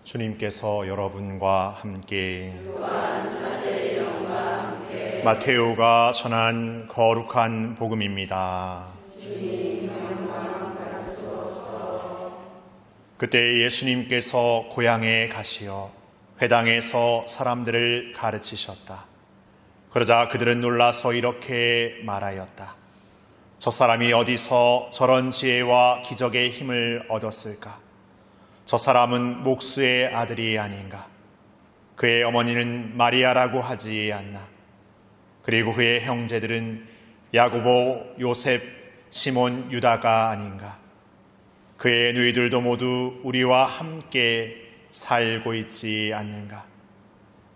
주님께서 여러분과 함께 마테오가 전한 거룩한 복음입니다. 그때 예수님께서 고향에 가시어 회당에서 사람들을 가르치셨다. 그러자 그들은 놀라서 이렇게 말하였다. 저 사람이 어디서 저런 지혜와 기적의 힘을 얻었을까? 저 사람은 목수의 아들이 아닌가? 그의 어머니는 마리아라고 하지 않나? 그리고 그의 형제들은 야고보, 요셉, 시몬, 유다가 아닌가? 그의 누이들도 모두 우리와 함께 살고 있지 않는가?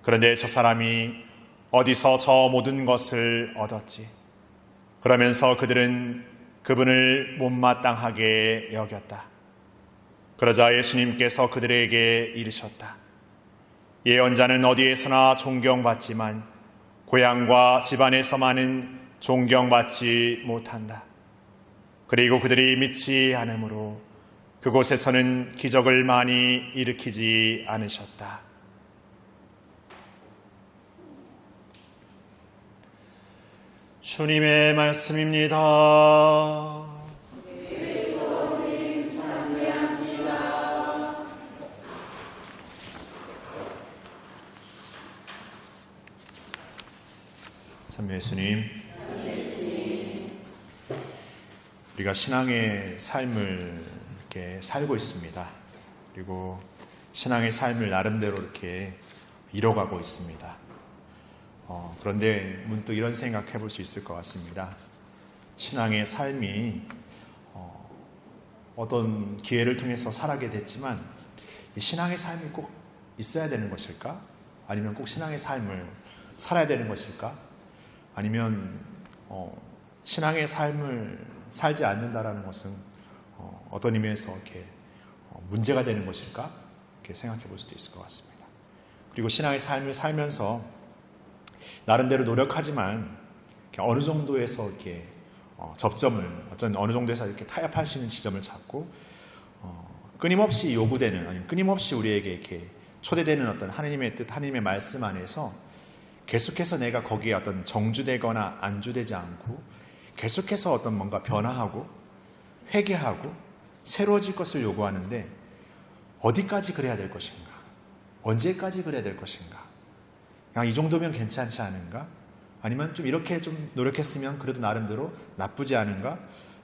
그런데 저 사람이 어디서 저 모든 것을 얻었지? 그러면서 그들은 그분을 못마땅하게 여겼다. 그러자 예수님께서 그들에게 이르셨다. 예언자는 어디에서나 존경받지만 고향과 집안에서만은 존경받지 못한다. 그리고 그들이 믿지 않으므로 그곳에서는 기적을 많이 일으키지 않으셨다. 주님의 말씀입니다. 참여 예수님, 우리가 신앙의 삶을 이렇게 살고 있습니다. 그리고 신앙의 삶을 나름대로 이렇게 이뤄가고 있습니다. 그런데 문득 이런 생각 해볼 수 있을 것 같습니다. 신앙의 삶이 어떤 기회를 통해서 살아게 됐지만 이 신앙의 삶이 꼭 있어야 되는 것일까? 아니면 꼭 신앙의 삶을 살아야 되는 것일까? 아니면 신앙의 삶을 살지 않는다라는 것은 어떤 의미에서 이렇게 문제가 되는 것일까? 이렇게 생각해 볼 수도 있을 것 같습니다. 그리고 신앙의 삶을 살면서 나름대로 노력하지만 어느 정도에서 이렇게 접점을 어느 정도에서 이렇게 타협할 수 있는 지점을 찾고 끊임없이 요구되는 아니면 끊임없이 우리에게 이렇게 초대되는 어떤 하나님의 뜻, 하나님의 말씀 안에서 계속해서 내가 거기에 어떤 정주되거나 안주되지 않고 계속해서 어떤 뭔가 변화하고 회개하고 새로워질 것을 요구하는데 어디까지 그래야 될 것인가? 언제까지 그래야 될 것인가? 그냥 이 정도면 괜찮지 않은가? 아니면 좀 이렇게 좀 노력했으면 그래도 나름대로 나쁘지 않은가?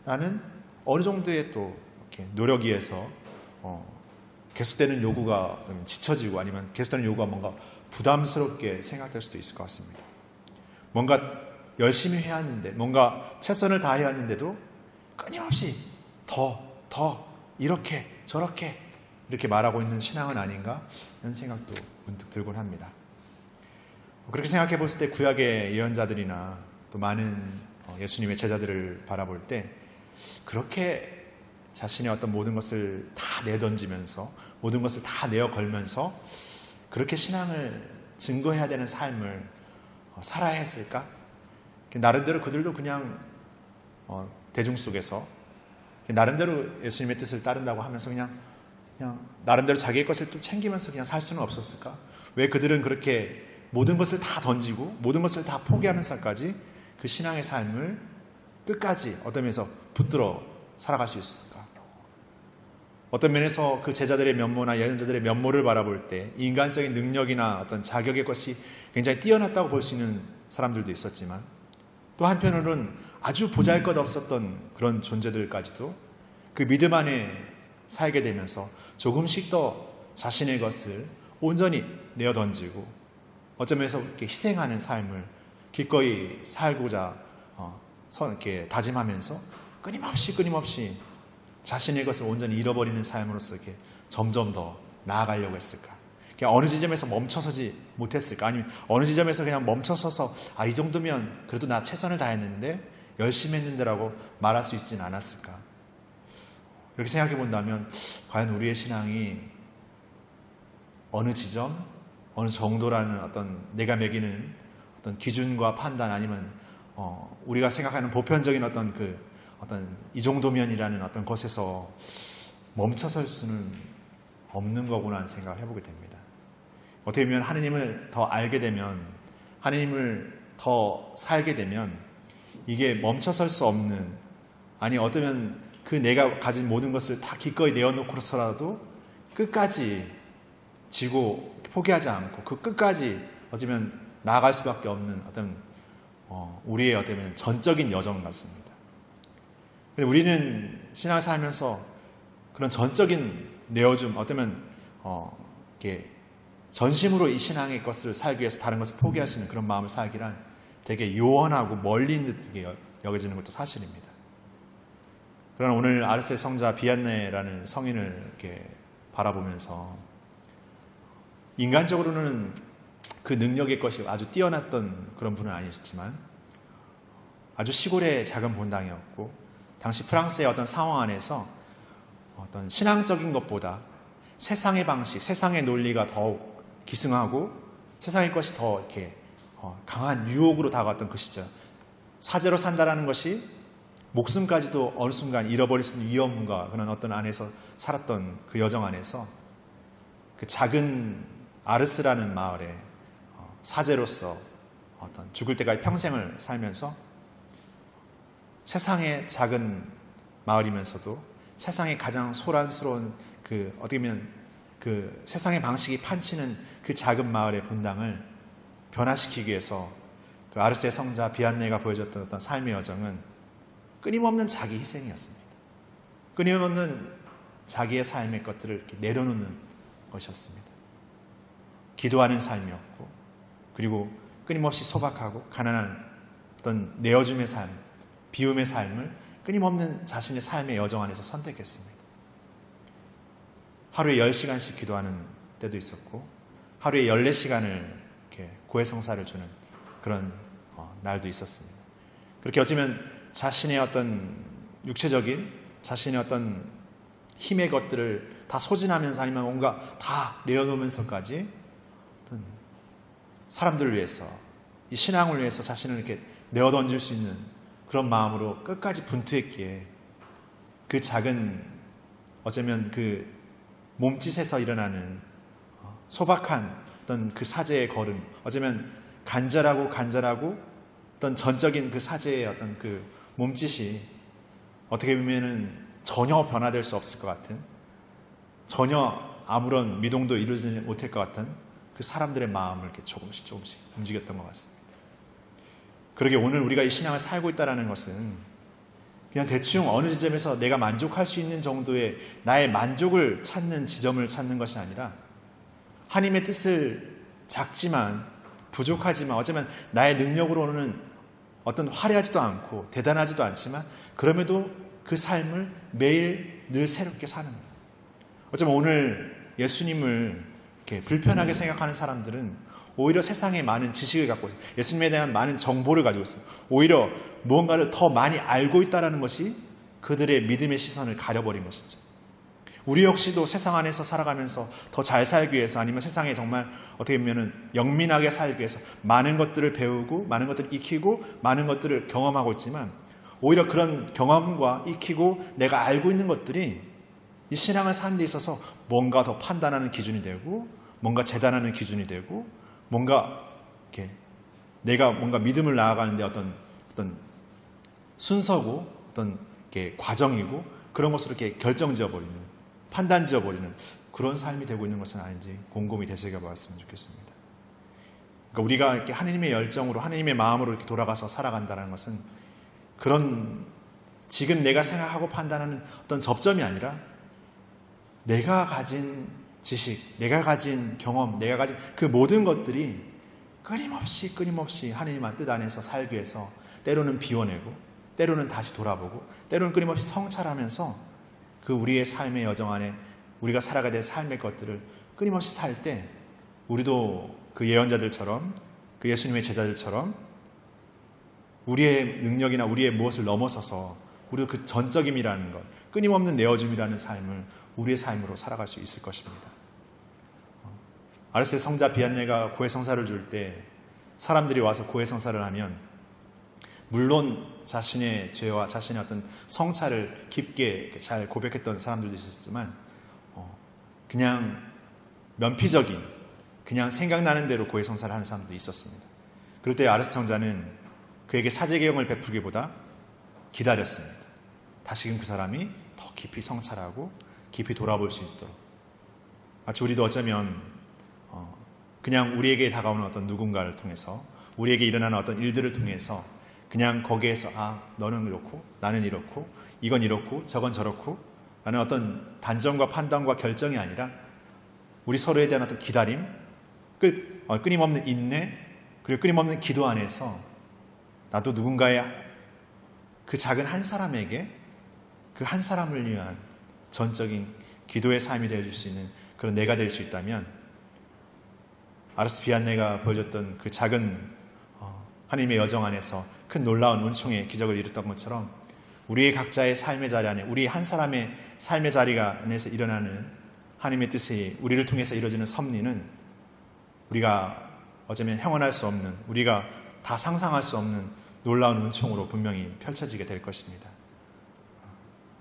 라는 어느 정도의 또 이렇게 노력에 의해서 계속되는 요구가 좀 지쳐지고 아니면 계속되는 요구가 뭔가 부담스럽게 생각될 수도 있을 것 같습니다. 뭔가 열심히 해왔는데 뭔가 최선을 다해왔는데도 끊임없이 더 이렇게 저렇게 이렇게 말하고 있는 신앙은 아닌가? 이런 생각도 문득 들곤 합니다. 그렇게 생각해 봤을 때 구약의 예언자들이나 또 많은 예수님의 제자들을 바라볼 때 그렇게 자신의 어떤 모든 것을 다 내던지면서 모든 것을 다 내어 걸면서 그렇게 신앙을 증거해야 되는 삶을 살아야 했을까? 나름대로 그들도 그냥 대중 속에서 나름대로 예수님의 뜻을 따른다고 하면서 그냥 나름대로 자기의 것을 또 챙기면서 그냥 살 수는 없었을까? 왜 그들은 그렇게 모든 것을 다 던지고 모든 것을 다 포기하면서까지 그 신앙의 삶을 끝까지 어떤 면에서 붙들어 살아갈 수 있을까? 어떤 면에서 그 제자들의 면모나 예언자들의 면모를 바라볼 때 인간적인 능력이나 어떤 자격의 것이 굉장히 뛰어났다고 볼 수 있는 사람들도 있었지만 또 한편으로는 아주 보잘것없었던 그런 존재들까지도 그 믿음 안에 살게 되면서 조금씩 더 자신의 것을 온전히 내어던지고 어쩌면서 이렇게 희생하는 삶을 기꺼이 살고자 이렇게 다짐하면서 끊임없이 자신의 것을 온전히 잃어버리는 삶으로서 이렇게 점점 더 나아가려고 했을까? 그냥 어느 지점에서 멈춰서지 못했을까? 아니면 어느 지점에서 그냥 멈춰서서 이 정도면 그래도 나 최선을 다했는데 열심히 했는데라고 말할 수 있지는 않았을까? 이렇게 생각해 본다면 과연 우리의 신앙이 어느 지점, 어느 정도라는 어떤 내가 매기는 어떤 기준과 판단 아니면 우리가 생각하는 보편적인 어떤 이 정도면이라는 어떤 것에서 멈춰설 수는 없는 거구나 하는 생각을 해보게 됩니다. 어떻게 보면 하느님을 더 알게 되면, 하느님을 더 살게 되면 이게 멈춰설 수 없는, 아니 어쩌면 그 내가 가진 모든 것을 다 기꺼이 내어놓고서라도 끝까지 지고 포기하지 않고 그 끝까지 어쩌면 나아갈 수밖에 없는 어떤 우리의 어쩌면 전적인 여정 같습니다. 근데 우리는 신앙을 살면서 그런 전적인 내어줌, 어쩌면 이렇게 전심으로 이 신앙의 것을 살기 위해서 다른 것을 포기할 수 있는 그런 마음을 살기란 되게 요원하고 멀리 있는 듯 여겨지는 것도 사실입니다. 그러나 오늘 아르세 성자 비안네라는 성인을 이렇게 바라보면서 인간적으로는 그 능력의 것이 아주 뛰어났던 그런 분은 아니셨지만 아주 시골의 작은 본당이었고 당시 프랑스의 어떤 상황 안에서 어떤 신앙적인 것보다 세상의 방식, 세상의 논리가 더욱 기승하고 세상의 것이 더 이렇게 강한 유혹으로 다가왔던 그 시절, 사제로 산다라는 것이 목숨까지도 어느 순간 잃어버릴 수 있는 위험과 그런 어떤 안에서 살았던 그 여정 안에서 그 작은 아르스라는 마을에 사제로서 어떤 죽을 때까지 평생을 살면서 세상의 작은 마을이면서도 세상의 가장 소란스러운 그 어떻게 보면 그 세상의 방식이 판치는 그 작은 마을의 본당을 변화시키기 위해서 그 아르세 성자 비안네가 보여줬던 어떤 삶의 여정은 끊임없는 자기 희생이었습니다. 끊임없는 자기의 삶의 것들을 이렇게 내려놓는 것이었습니다. 기도하는 삶이었고, 그리고 끊임없이 소박하고 가난한 어떤 내어줌의 삶, 비움의 삶을 끊임없는 자신의 삶의 여정 안에서 선택했습니다. 하루에 10시간씩 기도하는 때도 있었고, 하루에 14시간을 이렇게 고해성사를 주는 그런 날도 있었습니다. 그렇게 어쩌면 자신의 어떤 육체적인, 자신의 어떤 힘의 것들을 다 소진하면서 아니면 뭔가 다 내어놓으면서까지 어떤 사람들을 위해서, 이 신앙을 위해서 자신을 이렇게 내어던질 수 있는 그런 마음으로 끝까지 분투했기에 그 작은 어쩌면 그 몸짓에서 일어나는 소박한 어떤 그 사제의 걸음, 어쩌면 간절하고 어떤 전적인 그 사제의 어떤 그 몸짓이 어떻게 보면은 전혀 변화될 수 없을 것 같은, 전혀 아무런 미동도 이루지 못할 것 같은 그 사람들의 마음을 이렇게 조금씩 움직였던 것 같습니다. 그러게 오늘 우리가 이 신앙을 살고 있다는 것은 그냥 대충 어느 지점에서 내가 만족할 수 있는 정도의 나의 만족을 찾는 지점을 찾는 것이 아니라 하나님의 뜻을 작지만 부족하지만 어쩌면 나의 능력으로는 어떤 화려하지도 않고 대단하지도 않지만 그럼에도 그 삶을 매일 늘 새롭게 사는 거예요. 어쩌면 오늘 예수님을 이렇게 불편하게 생각하는 사람들은 오히려 세상에 많은 지식을 갖고 있어요. 예수님에 대한 많은 정보를 가지고 있어요. 오히려 무언가를 더 많이 알고 있다는 것이 그들의 믿음의 시선을 가려버린 것이죠. 우리 역시도 세상 안에서 살아가면서 더 잘 살기 위해서 아니면 세상에 정말 어떻게 보면은 영민하게 살기 위해서 많은 것들을 배우고 많은 것들을 익히고 많은 것들을 경험하고 있지만 오히려 그런 경험과 익히고 내가 알고 있는 것들이 이 신앙을 사는 데 있어서 뭔가 더 판단하는 기준이 되고 뭔가 재단하는 기준이 되고 뭔가 이렇게 내가 뭔가 믿음을 나아가는데 어떤 순서고 어떤 이렇게 과정이고 그런 것으로 이렇게 결정지어버리는, 판단지어버리는 그런 삶이 되고 있는 것은 아닌지 곰곰이 되새겨봤으면 좋겠습니다. 그러니까 우리가 이렇게 하나님의 열정으로 하나님의 마음으로 이렇게 돌아가서 살아간다는 것은 그런 지금 내가 생각하고 판단하는 어떤 접점이 아니라 내가 가진 지식, 내가 가진 경험, 내가 가진 그 모든 것들이 끊임없이 하나님의 뜻 안에서 살기 위해서 때로는 비워내고 때로는 다시 돌아보고 때로는 끊임없이 성찰하면서 그 우리의 삶의 여정 안에 우리가 살아가야 될 삶의 것들을 끊임없이 살 때 우리도 그 예언자들처럼 그 예수님의 제자들처럼 우리의 능력이나 우리의 무엇을 넘어서서 우리도 그 전적임이라는 것, 끊임없는 내어줌이라는 삶을 우리의 삶으로 살아갈 수 있을 것입니다. 아르세 성자 비안네가 고해성사를 줄 때 사람들이 와서 고해성사를 하면 물론 자신의 죄와 자신의 어떤 성찰을 깊게 잘 고백했던 사람들도 있었지만 그냥 면피적인, 그냥 생각나는 대로 고해 성사를 하는 사람도 있었습니다. 그럴 때 아르스 성자는 그에게 사제개혁을 베풀기보다 기다렸습니다. 다시금 그 사람이 더 깊이 성찰하고 깊이 돌아볼 수 있도록. 마치 우리도 어쩌면 그냥 우리에게 다가오는 어떤 누군가를 통해서, 우리에게 일어나는 어떤 일들을 통해서 그냥 거기에서 너는 이렇고 나는 이렇고 이건 이렇고 저건 저렇고 라는 어떤 단정과 판단과 결정이 아니라 우리 서로에 대한 어떤 기다림, 끊임없는 인내, 그리고 끊임없는 기도 안에서 나도 누군가의 그 작은 한 사람에게, 그 한 사람을 위한 전적인 기도의 삶이 되어줄 수 있는 그런 내가 될 수 있다면, 아르스 비안네가 보여줬던 그 작은 하나님의 여정 안에서 큰 놀라운 은총의 기적을 이뤘던 것처럼 우리의 각자의 삶의 자리 안에, 우리 한 사람의 삶의 자리 안에서 일어나는 하나님의 뜻이 우리를 통해서 이루어지는 섭리는 우리가 어쩌면 형언할 수 없는, 우리가 다 상상할 수 없는 놀라운 은총으로 분명히 펼쳐지게 될 것입니다.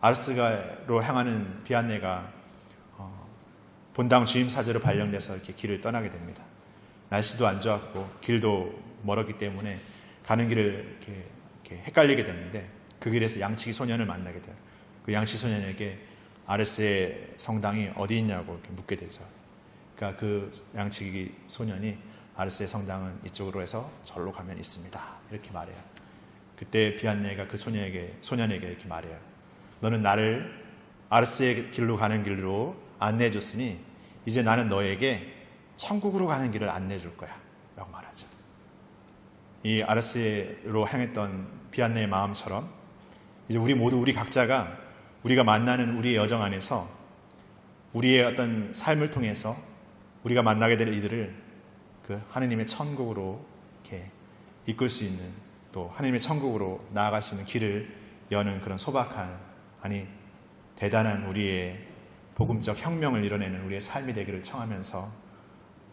아르스가로 향하는 비안네가 본당 주임 사제로 발령돼서 이렇게 길을 떠나게 됩니다. 날씨도 안 좋았고 길도 멀었기 때문에 가는 길을 이렇게 헷갈리게 되는데, 그 길에서 양치기 소년을 만나게 돼요. 그 양치기 소년에게 아르스의 성당이 어디 있냐고 이렇게 묻게 되죠. 그러니까 그 양치기 소년이 아르스의 성당은 이쪽으로 해서 절로 가면 있습니다, 이렇게 말해요. 그때 비안네가 그 소년에게 이렇게 말해요. 너는 나를 아르스의 길로 가는 길로 안내해 줬으니 이제 나는 너에게 천국으로 가는 길을 안내해 줄 거야 라고 말하죠. 이 아르스로 향했던 비안네의 마음처럼 이제 우리 모두, 우리 각자가 우리가 만나는 우리의 여정 안에서 우리의 어떤 삶을 통해서 우리가 만나게 될 이들을 그 하느님의 천국으로 이렇게 이끌 수 있는, 또 하느님의 천국으로 나아갈 수 있는 길을 여는 그런 소박한, 대단한 우리의 복음적 혁명을 이뤄내는 우리의 삶이 되기를 청하면서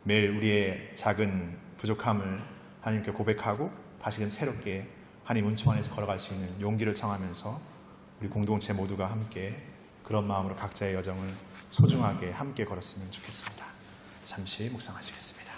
매일 우리의 작은 부족함을 하나님께 고백하고 다시금 새롭게 하나님 은총 안에서 걸어갈 수 있는 용기를 청하면서 우리 공동체 모두가 함께 그런 마음으로 각자의 여정을 소중하게 함께 걸었으면 좋겠습니다. 잠시 묵상하시겠습니다.